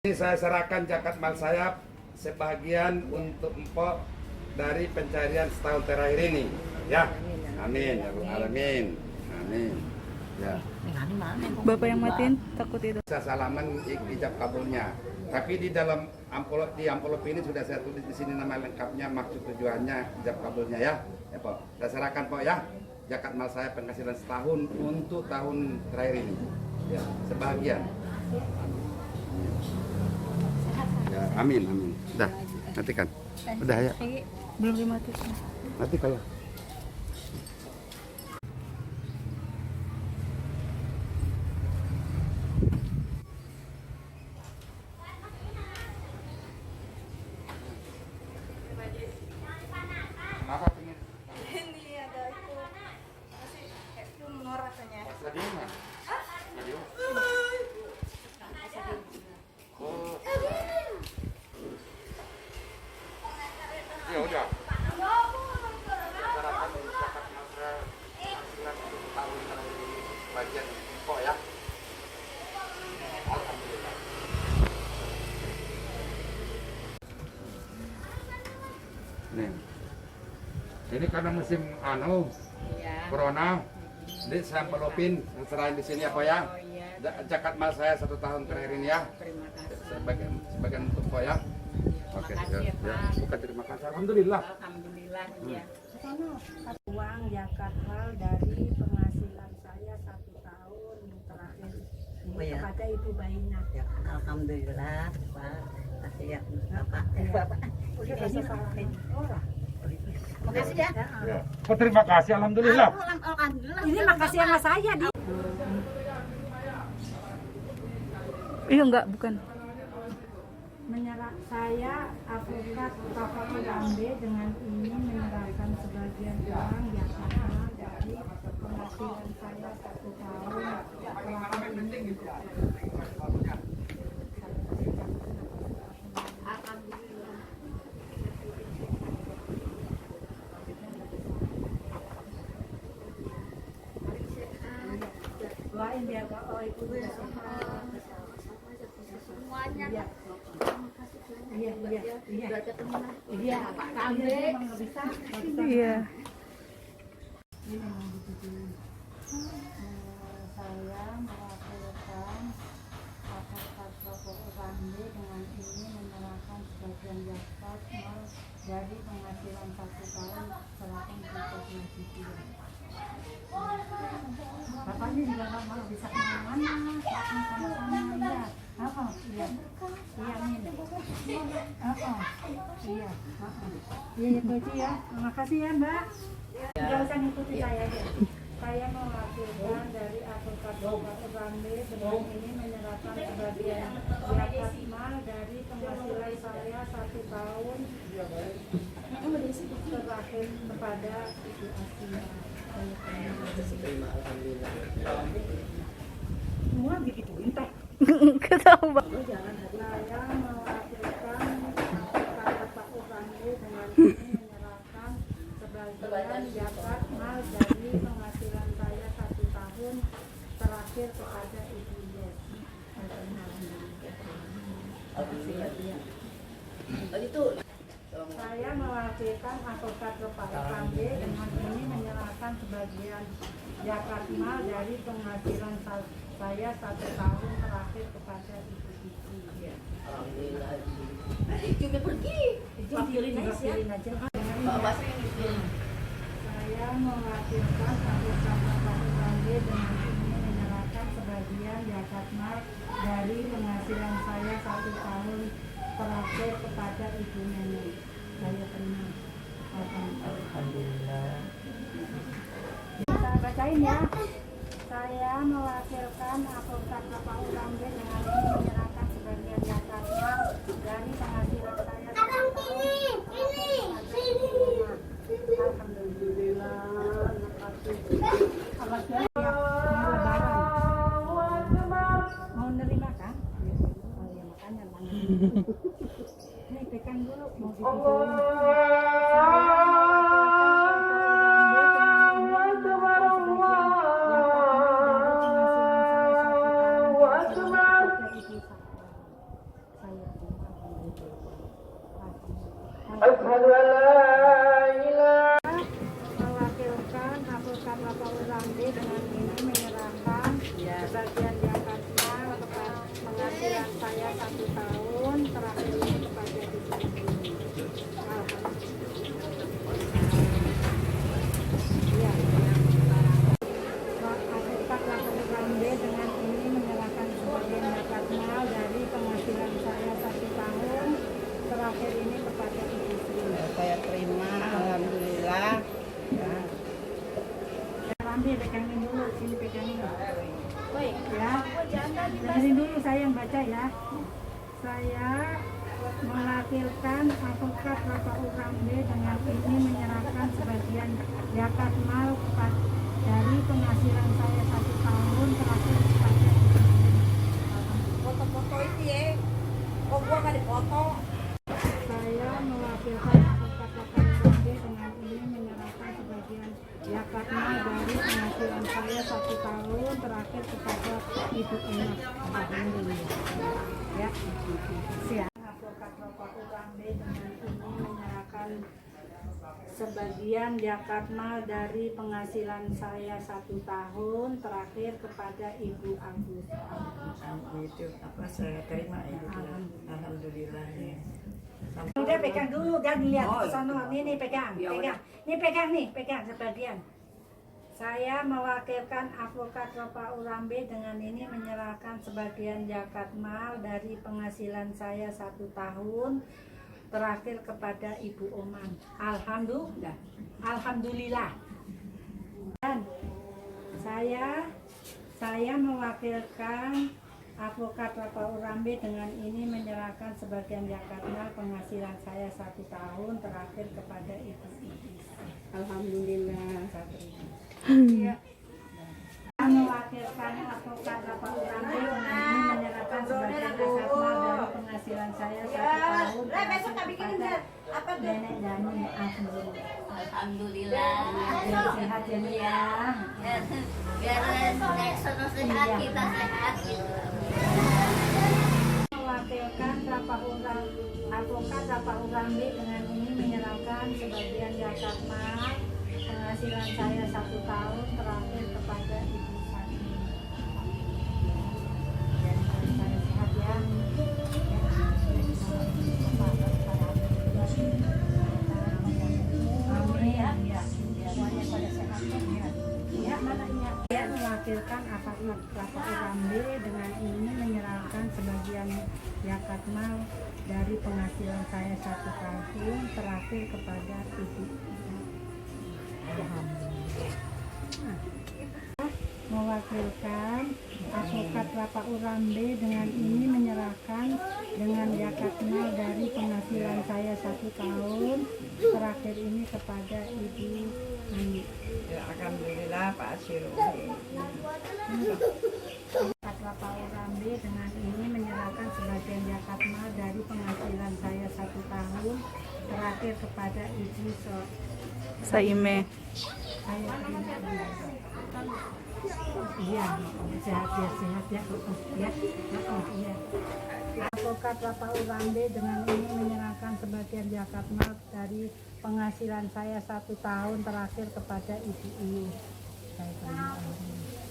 Ini saya serahkan zakat mal saya sebagian untuk empok dari pencarian setahun terakhir ini. Ya, amin. Ya alamin. Amin. Ya. Bapak yang matiin takut itu. Saya salaman ijab kabulnya. Tapi di dalam amplop ini sudah saya tulis di sini nama lengkapnya, maksud tujuannya, ijab kabulnya ya. Ya, Pak. Saya serahkan Pak ya. Zakat mal saya penghasilan setahun untuk tahun terakhir ini. Ya, sebagian. Ya, amin, amin. Udah, matikan. Udah ya. Belum dimatikan. Mati kalau. Kenapa pengen? Ini ada itu masih menor rasanya. Radio mana? Radio. Oh. Ya udah. Masyarakat zakat mal penghasilan untuk tahun terakhir ini sebagian info ya. Alhamdulillah. Nih. Ini karena musim corona, jadi saya pelopin serahin di sini apa ya? Zakat mal saya 1 tahun terakhir ini ya. Terima kasih. Sebagian untuk Pak ya. Oke, ya. Bukan terima kasih. Alhamdulillah. Alhamdulillah ya. Uang zakat mal dari penghasilan saya 1 tahun terakhir Oh, ya. kepada Ibu Baina. Ya, alhamdulillah, Pak. Kasih ya, Bapak. Bapak. Udah kasih salamin orang. Makasih ya. Ya. Oh, terima kasih. Alhamdulillah. Alhamdulillah. Ini makasih sama saya di Iya enggak, bukan. menyerah saya advokat Bapak Gambe dengan ini menyerahkan sebagian uang zakat mal dari penghasilan saya 1 tahun terakhir ini. Doain biar Bapak Ibu sehat. Semuanya. Iya. Udah ketemu lah. Iya, Gambe emang nggak bisa. Iya. Ini memang begitu. Saya mewakilkan advokat Bapak Gambe dengan ini menyerahkan sebagian zakat mal dari penghasilan 1 tahun serahkan ke konstitusi. Bapaknya juga nggak mau bisa kemana-mana, sama-sama ya. Apa? Iya. Iya, Min. Iya. Iya, ya, Coci ya. Terima kasih ya, Mbak. Nggak usah ngikuti saya aja. Saya mewakilkan dari advokat Bapak Gambe dengan ini menyerahkan sebagian zakat mal dari penghasilan saya 1 tahun terakhir kepada Ibu Asia. Semua begitu entah. Ketahu Bang. Saya mewakilkan Bapak Gambe dengan ini menyerahkan sebagian zakat mal dari penghasilan saya 1 tahun terakhir kepada Ibu Yes. Saya mewakilkan advokat Bapak Gambe dengan ini menyerahkan sebagian zakat mal dari penghasilan saya 1 tahun terakhir kepada Ibu Siti. Alhamdulillah. Juga pergi. Wakilin aja. Saya mewakilkan advokat Bapak Gambe dengan ini menyerahkan sebagian zakat mal dari penghasilan saya 1 tahun terakhir kepada Ibu Nenek. Saya terima. Alhamdulillah. Saya bacain ya. Saya mewakilkan advokat Bapak Gambe dengan ini menyerahkan sebagian zakat mal dari penghasilan saya 1 tahun Alhamdulillah. Mau nerima kan? Oh ya makanya ini pegang dulu mau mewakilkan Advokat Bapak Urambe dengan ini menyerahkan sebagian zakat mal penghasilan saya 1 tahun terakhir ini kepada Ibu. Ya. Advokat Bapak Urambe dengan ini menyerahkan sebagian zakat mal dari penghasilan saya 1 tahun terakhir ini kepada Ibu Sri. Saya terima, alhamdulillah. Ya. Ambil pegangin dulu, sini pegangin. Baik ya. Dengerin dulu saya yang baca ya. Saya mewakilkan Advokat Bapak Urambe dengan ini menyerahkan sebagian zakat mal dari penghasilan saya 1 tahun terakhir kepada Foto-foto itu ya. Kok gua nggak dipoto? saya mewakilkan Advokat Bapak Urambe dengan ini menyerahkan sebagian zakat mal dari penghasilan saya 1 tahun terakhir kepada Ibu Enak. Ya, siap. Advokat Bapak Urambe dengan ini menyerahkan sebagian zakat mal dari penghasilan saya 1 tahun terakhir kepada Ibu Agus. Itu apa saya terima ya. Alhamdulillah ya. Udah pegang dulu dan lihat ke sana. Ini pegang, pegang. Ini pegang nih, pegang sebagian. Saya mewakilkan Advokat Bapak Urambe dengan ini menyerahkan sebagian zakat mal dari penghasilan saya 1 tahun terakhir kepada Ibu Oman. Alhamdulillah. Alhamdulillah. Dan saya mewakilkan Advokat Bapak Urambe dengan ini menyerahkan sebagian zakat mal penghasilan saya 1 tahun terakhir kepada Ibu Idis. Alhamdulillah. Iya. Saya mewakilkan Advokat Bapak Urambe dengan ini menyerahkan sebagian zakat mal dari penghasilan saya 1 tahun terakhir kepada Nenek Dani. Alhamdulillah. Biar sehat ya Nek ya. Biar sehat kita sehat gitu. Mewakilkan Advokat Bapak Urambe dengan ini menyerahkan sebagian zakat mal penghasilan saya 1 tahun terakhir kepada Ibu Sati. Dan saya sehat ya. Amin ya. Semuanya pada sehat ya. Ya, mana ya? Saya mewakilkan Advokat Bapak Urambe dengan ini menyerahkan sebagian zakat mal dari penghasilan saya 1 tahun terakhir kepada Ibu. Mewakilkan Advokat Bapak Urambe dengan ini menyerahkan dengan zakat mal dari penghasilan saya 1 tahun terakhir ini kepada Ibu Ani. Ya, alhamdulillah Pak Asiro. Advokat Bapak Urambe dengan ini menyerahkan sebagian zakat mal dari penghasilan saya 1 tahun terakhir kepada Ibu Saime. saya iya sehat ya ya iya. Advokat Bapak Urambe dengan ini menyerahkan sebagian zakat mal dari penghasilan saya 1 tahun terakhir kepada Ibu Iyu.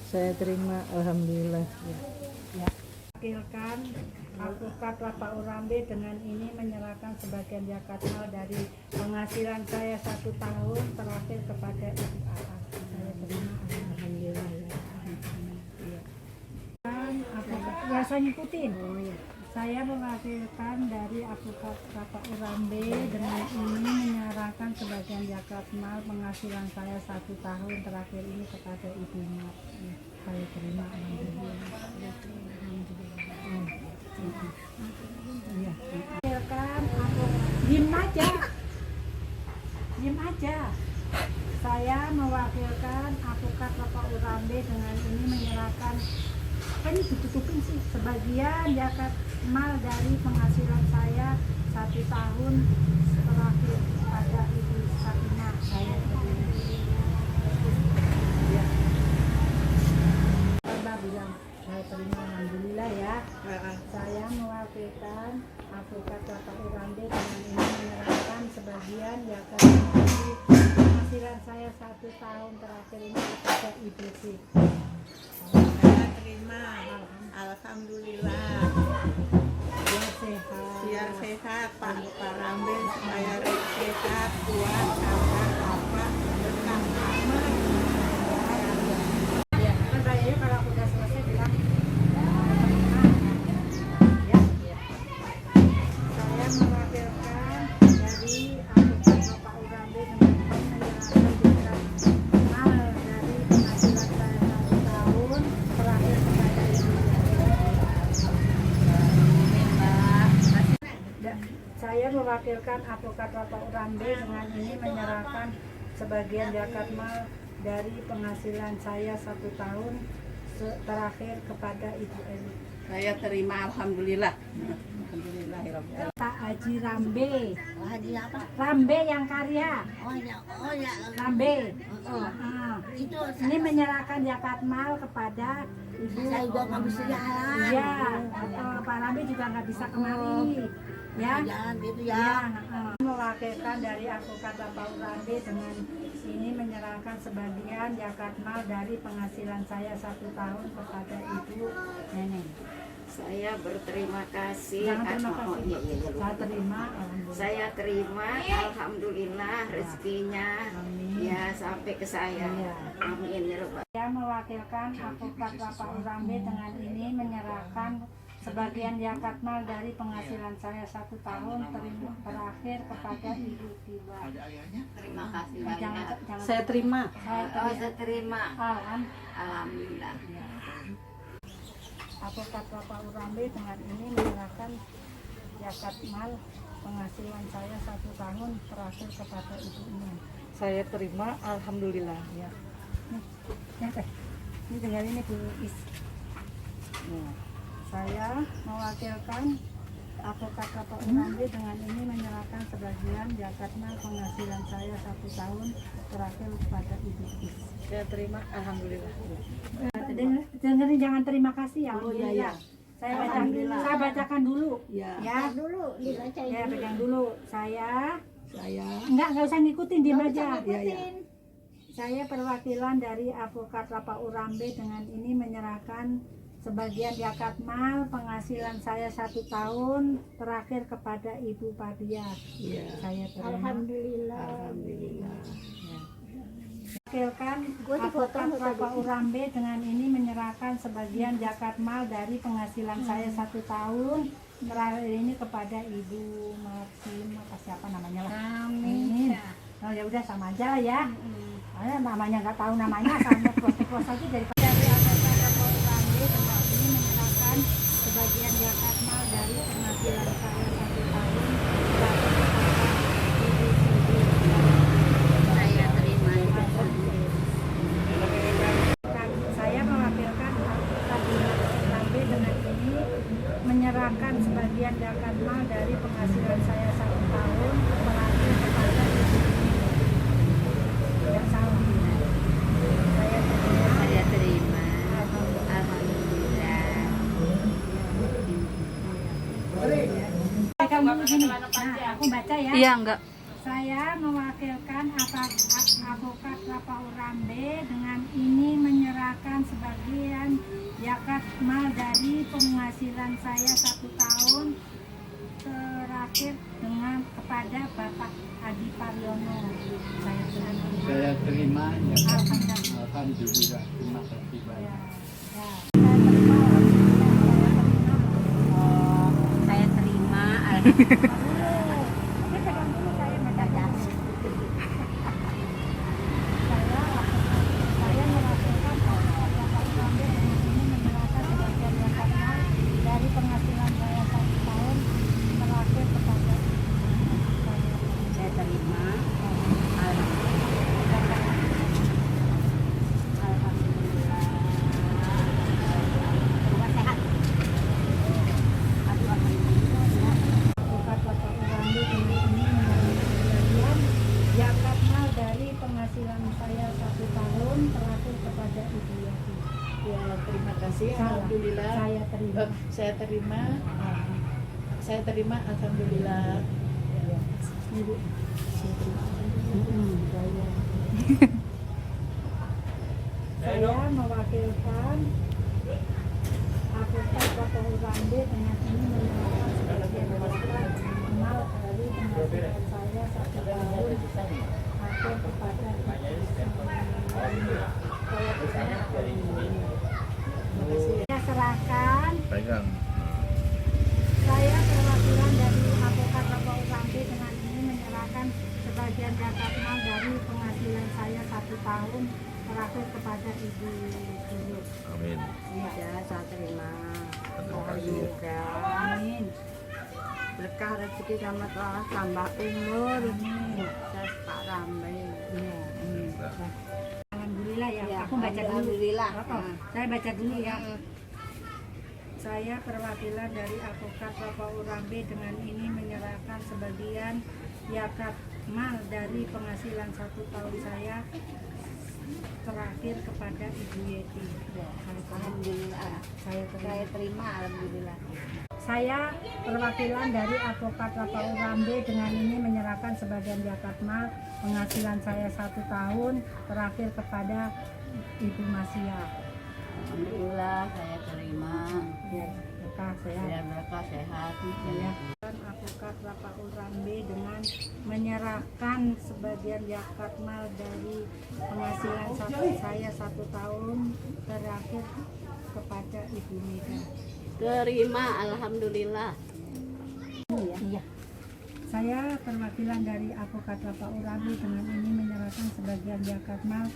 Saya terima, alhamdulillah. Ya. Wakilkan Advokat Bapak Urambe dengan ini menyerahkan sebagian zakat mal dari penghasilan saya 1 tahun terakhir kepada Ibu AA. Saya terima, alhamdulillah. Ya. Dan Advokat biasa ngikutin. Saya mewakilkan dari Advokat Bapak Urambe dengan ini menyerahkan sebagian zakat mal penghasilan saya 1 tahun terakhir ini kepada ibunya. Saya terima, alhamdulillah. Iya. Mewakilkan diem aja. Saya mewakilkan Advokat Bapak Urambe dengan ini menyerahkan ini ditutupin sih sebagian zakat mal dari penghasilan saya 1 tahun terakhir pada Ibu Sakina. Saya terima. Ya. Bapak bilang saya terima, alhamdulillah ya. Saya mewakilkan Advokat Bapak Urambe dengan ini menyerahkan sebagian zakat dari penghasilan saya 1 tahun terakhir ini kepada Ibu sih. Saya terima, alhamdulillah. Biar sehat. Biar sehat, Pak Rambe supaya sehat, kuat, sabar, apa, berkah amat. Ya, kan saya kalau aku udah selesai bilang saya mewakilkan dari advokat Bapak Urambe dengan menyerahkan zakat mal dari penghasilan saya 1 tahun terakhir kepada Ibu. Saya mewakilkan advokat Bapak Urambe dengan ini menyerahkan sebagian zakat mal dari penghasilan saya 1 tahun terakhir kepada Ibu Eli. Saya terima, alhamdulillah. Alhamdulillahirrahmanirrahim. Pak Haji Rambe. Haji apa? Rambe yang karya. Oh ya. Rambe. Oh, itu Ini menyerahkan zakat mal kepada Ibu. saya juga nggak bisa jalan. Iya, Pak Rambe juga nggak bisa kemari. Ya. Jalan gitu Ya, ya. mewakilkan dari advokat Bapak Urambe dengan ini menyerahkan sebagian zakat mal dari penghasilan saya 1 tahun kepada Ibu Neneng. Saya berterima kasih. Jangan terima Oh, kasih. iya. Saya terima, alhamdulillah. Saya terima, alhamdulillah rezekinya Amin. ya sampai ke saya. Iya. Amin ya Rabbal. Saya mewakilkan advokat Bapak Urambe dengan ini menyerahkan sebagian zakat mal dari penghasilan saya 1 tahun terakhir kepada Ibu Tiwa. Terima kasih Jangan, banyak. jangan, Saya terima. saya Oh, terima. saya terima. Alhamdulillah. Advokat Bapak Urambe dengan ini menyerahkan zakat mal penghasilan saya 1 tahun terakhir kepada Ibu ini. Saya terima, alhamdulillah. Ya. Ini tinggal ini Bu Is. Nah, saya mewakilkan advokat Bapak Urambe dengan ini menyerahkan sebagian zakat mal penghasilan saya 1 tahun terakhir kepada Ibu Is. Saya terima, alhamdulillah. Dengerin, jangan terima kasih ya. Oh, iya. Saya bacakan dulu. Ya. Ya. Dulu dibacain. Ya, pegang dulu. Saya Saya enggak usah ngikutin, diem aja. ya. Saya perwakilan dari advokat Bapak Urambe dengan ini menyerahkan sebagian zakat mal penghasilan saya 1 tahun terakhir kepada Ibu Padia. Iya. Saya terima. Alhamdulillah. Alhamdulillah. Wakilkan advokat Bapak Urambe dengan ini menyerahkan sebagian zakat mal dari penghasilan saya 1 tahun terakhir ini kepada Ibu Marsim, apa siapa namanya lah. Amin. Oh ya udah sama aja lah ya. Namanya nggak tahu namanya, sama pros aja dari advokat Bapak Urambe dengan ini menyerahkan sebagian zakat mal dari penghasilan saya 1 tahun terakhir kepada Ibu Siti. Saya terima. Saya mewakilkan advokat Urambe dengan ini menyerahkan sebagian zakat mal dari penghasilan saya 1 tahun terakhir kepada Ibu ini. Tidak salah. Saya terima. Saya terima. Alhamdulillah. Alhamdulillah. Pegang dulu gini. Nah, aku baca ya. Iya, enggak. Saya mewakilkan advokat Bapak Urambe dengan ini menyerahkan sebagian zakat mal dari penghasilan saya 1 tahun terakhir dengan kepada Bapak Adi Paryono. Saya terima. Saya terima ya. Alhamdulillah. Alhamdulillah. Terima kasih banyak. Ya, ya. Saya terima. Saya terima. Ini pegang dulu, saya baca. Saya mewakilkan advokat Bapak Urambe dengan ini menyerahkan sebagian zakat mal dari penghasilan saya 1 tahun terakhir kepada Saya terima. advokat Bapak Urambe dengan ini menyerahkan sebagian zakat mal dari penghasilan saya 1 tahun terakhir kepada Ibu Yati. Ya, terima kasih. Salah. Alhamdulillah. Saya terima. Saya terima. Saya terima, alhamdulillah. Ibu. Saya mewakilkan Apokat Bapak Urambe dengan ini menyerahkan sebagian zakat mal dari penghasilan saya 1 tahun atau kepada saya serahkan. Saya perwakilan dari Apokat Bapak Urambe dengan ini menyerahkan sebagian zakat mal dari penghasilan saya 1 tahun terakhir kepada Ibu Guru. Amin. Ya, saya terima. Terima kasih. Alhamdulillah. Amin. Berkah rezeki sama Allah tambah umur. Sukses Pak Rambe. Alhamdulillah ya. Ya, Aku baca dulu. alhamdulillah. Oh, saya baca dulu ya. Saya perwakilan dari Apokat Bapak Urambe dengan ini menyerahkan sebagian zakat mal dari penghasilan 1 tahun saya terakhir kepada Ibu Yeti. Alhamdulillah. Saya terima alhamdulillah. Saya perwakilan dari Apokat Bapak Urambe dengan ini menyerahkan sebagian zakat mal penghasilan saya 1 tahun terakhir kepada Ibu Masia. Alhamdulillah saya terima. Biar berkah sehat. Biar berkah sehat. Ya. Apokat Bapak Urambe dengan menyerahkan sebagian zakat mal dari penghasilan saya 1 tahun terakhir kepada Ibu Mega. Terima alhamdulillah. Iya. Saya perwakilan dari Apokat Bapak Urambe dengan ini menyerahkan sebagian zakat mal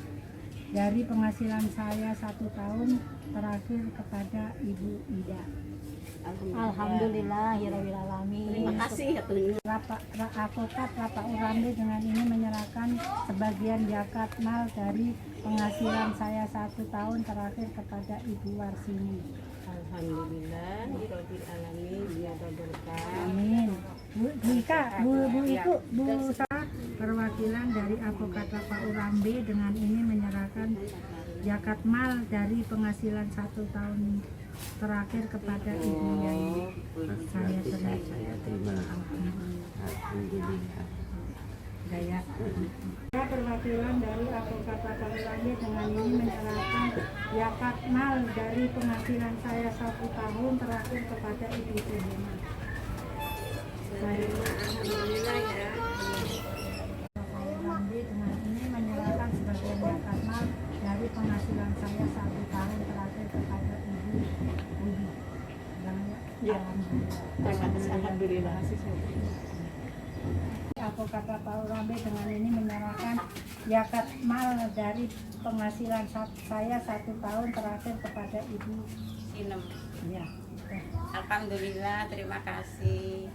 dari penghasilan saya 1 tahun terakhir kepada Ibu Ida. Alhamdulillah. Terima kasih ya Tuhan. Apokat Bapak Urambe dengan ini menyerahkan sebagian zakat mal dari penghasilan saya 1 tahun terakhir kepada Ibu Warsini. Alhamdulillah. Rabbil alamin. Ya berkah. Amin. Bu Iku, Bu Sa, perwakilan dari Apokat Bapak Urambe dengan ini menyerahkan zakat mal dari penghasilan 1 tahun terakhir kepada Ibu Yai. Saya terima. Alhamdulillah. Saya perwakilan dari Apokat Bapak Urambe dengan ini menyerahkan zakat mal dari penghasilan saya 1 tahun terakhir kepada Ibu Suhena. Alhamdulillah ya. Bapak Urambe dengan ini menyerahkan sebagian zakat mal dari penghasilan saya 1 tahun terakhir kepada Ibu Budi. Ya. Alhamdulillah. Alhamdulillah. Apokat Bapak Urambe dengan ini menyerahkan zakat mal dari penghasilan saya 1 tahun terakhir kepada Ibu Sinem. ya. Alhamdulillah. Terima kasih.